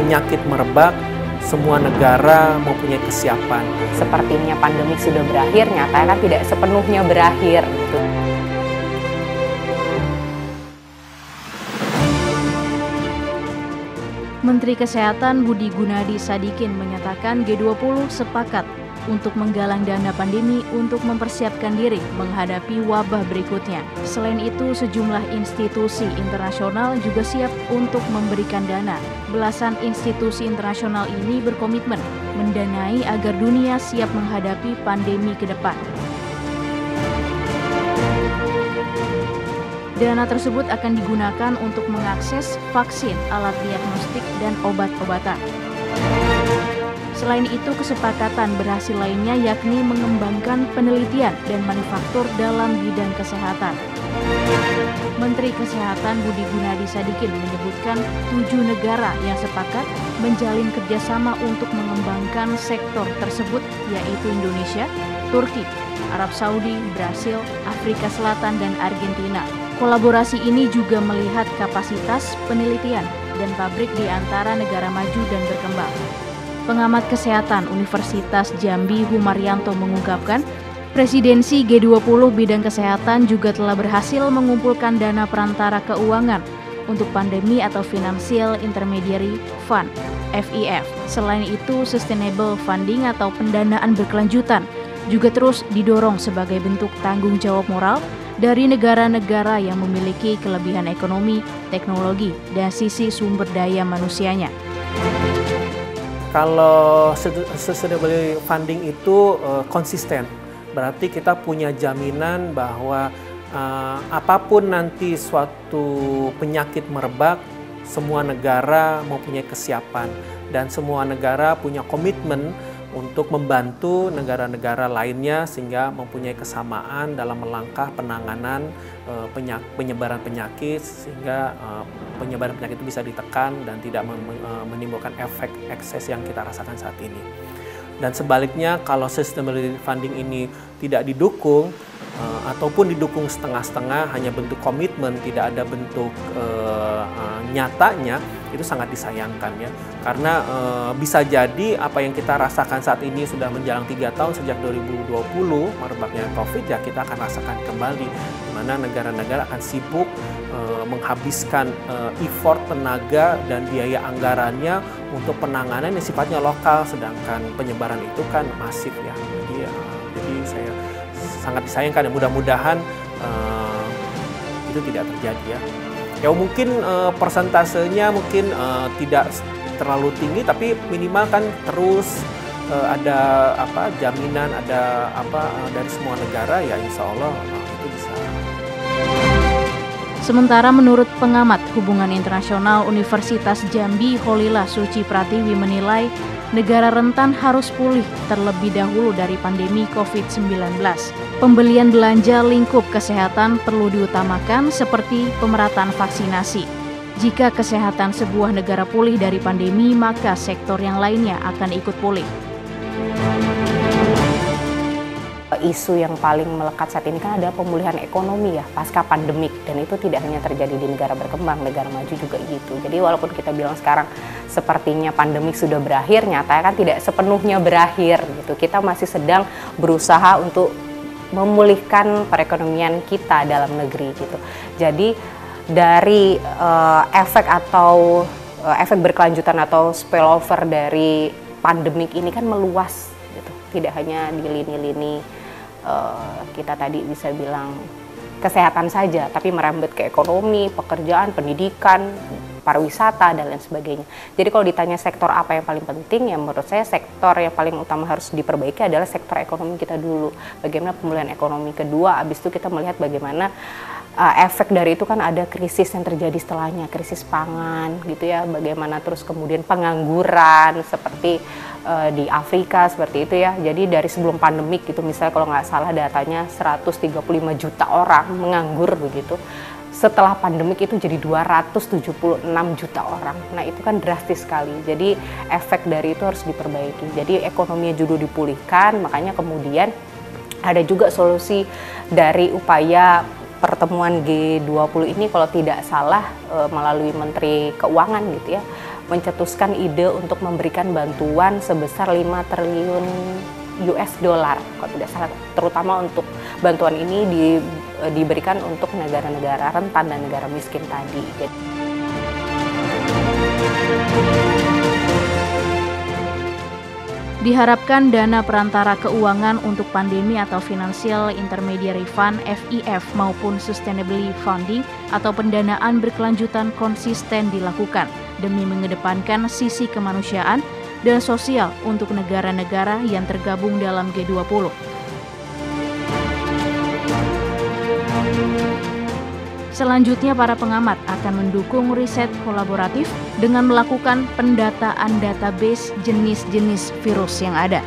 penyakit merebak, semua negara mempunyai kesiapan. Sepertinya pandemik sudah berakhir, nyatanya kan tidak sepenuhnya berakhir gitu. Menteri Kesehatan Budi Gunadi Sadikin menyatakan G20 sepakat untuk menggalang dana pandemi untuk mempersiapkan diri menghadapi wabah berikutnya. Selain itu, sejumlah institusi internasional juga siap untuk memberikan dana. Belasan institusi internasional ini berkomitmen mendanai agar dunia siap menghadapi pandemi ke depan. Dana tersebut akan digunakan untuk mengakses vaksin, alat diagnostik, dan obat-obatan. Selain itu, kesepakatan berhasil lainnya yakni mengembangkan penelitian dan manufaktur dalam bidang kesehatan. Menteri Kesehatan Budi Gunadi Sadikin menyebutkan 7 negara yang sepakat menjalin kerjasama untuk mengembangkan sektor tersebut, yaitu Indonesia, Turki, Arab Saudi, Brasil, Afrika Selatan, dan Argentina. Kolaborasi ini juga melihat kapasitas penelitian dan pabrik di antara negara maju dan berkembang. Pengamat kesehatan Universitas Jambi Humaryanto mengungkapkan, presidensi G20 bidang kesehatan juga telah berhasil mengumpulkan dana perantara keuangan untuk pandemi atau Financial Intermediary Fund, FIF. Selain itu, Sustainable Funding atau pendanaan berkelanjutan juga terus didorong sebagai bentuk tanggung jawab moral dari negara-negara yang memiliki kelebihan ekonomi, teknologi, dan sisi sumber daya manusianya. Kalau sustainable funding itu konsisten, berarti kita punya jaminan bahwa apapun nanti suatu penyakit merebak, semua negara mempunyai kesiapan dan semua negara punya komitmen untuk membantu negara-negara lainnya sehingga mempunyai kesamaan dalam melangkah penanganan penyebaran penyakit sehingga penyebaran penyakit itu bisa ditekan dan tidak menimbulkan efek ekses yang kita rasakan saat ini. Dan sebaliknya, kalau sustainability funding ini tidak didukung ataupun didukung setengah-setengah, hanya bentuk komitmen, tidak ada bentuk nyatanya, itu sangat disayangkan ya. Karena bisa jadi apa yang kita rasakan saat ini sudah menjelang 3 tahun sejak 2020 merebaknya COVID, ya kita akan rasakan kembali di mana negara-negara akan sibuk menghabiskan effort, tenaga, dan biaya anggarannya untuk penanganan yang sifatnya lokal, sedangkan penyebaran itu kan masif ya. Jadi saya sangat disayangkan ya, mudah-mudahan itu tidak terjadi ya. Ya mungkin persentasenya mungkin tidak terlalu tinggi, tapi minimal kan terus ada jaminan, ada dari semua negara, ya insya Allah itu bisa. Sementara menurut pengamat hubungan internasional Universitas Jambi Holila Suci Pratiwi menilai negara rentan harus pulih terlebih dahulu dari pandemi COVID-19. Pembelian belanja lingkup kesehatan perlu diutamakan seperti pemerataan vaksinasi. Jika kesehatan sebuah negara pulih dari pandemi, maka sektor yang lainnya akan ikut pulih. Isu yang paling melekat saat ini kan ada pemulihan ekonomi ya pasca pandemik, dan itu tidak hanya terjadi di negara berkembang, negara maju juga gitu. Jadi walaupun kita bilang sekarang sepertinya pandemik sudah berakhir, nyatanya kan tidak sepenuhnya berakhir gitu. Kita masih sedang berusaha untuk memulihkan perekonomian kita dalam negeri gitu. Jadi dari efek berkelanjutan atau spillover dari pandemik ini kan meluas gitu. Tidak hanya di lini-lini kita tadi bisa bilang kesehatan saja, tapi merembet ke ekonomi, pekerjaan, pendidikan, pariwisata, dan lain sebagainya. Jadi kalau ditanya sektor apa yang paling penting, ya menurut saya sektor yang paling utama harus diperbaiki adalah sektor ekonomi kita dulu. Bagaimana pemulihan ekonomi, kedua, habis itu kita melihat bagaimana efek dari itu kan ada krisis yang terjadi setelahnya, krisis pangan gitu ya, bagaimana terus kemudian pengangguran seperti di Afrika seperti itu ya. Jadi dari sebelum pandemik gitu, misalnya kalau nggak salah datanya 135 juta orang menganggur begitu. Setelah pandemik itu jadi 276 juta orang. Nah itu kan drastis sekali. Jadi efek dari itu harus diperbaiki. Jadi ekonominya juga dipulihkan, makanya kemudian ada juga solusi dari upaya pertemuan G20 ini kalau tidak salah melalui Menteri Keuangan gitu ya, mencetuskan ide untuk memberikan bantuan sebesar 5 triliun US dollar, kalau tidak salah, terutama untuk bantuan ini diberikan untuk negara-negara rentan dan negara miskin tadi. Diharapkan dana perantara keuangan untuk pandemi atau Financial Intermediary Fund (FIF) maupun Sustainability Funding atau pendanaan berkelanjutan konsisten dilakukan demi mengedepankan sisi kemanusiaan dan sosial untuk negara-negara yang tergabung dalam G20. Selanjutnya, para pengamat akan mendukung riset kolaboratif dengan melakukan pendataan database jenis-jenis virus yang ada.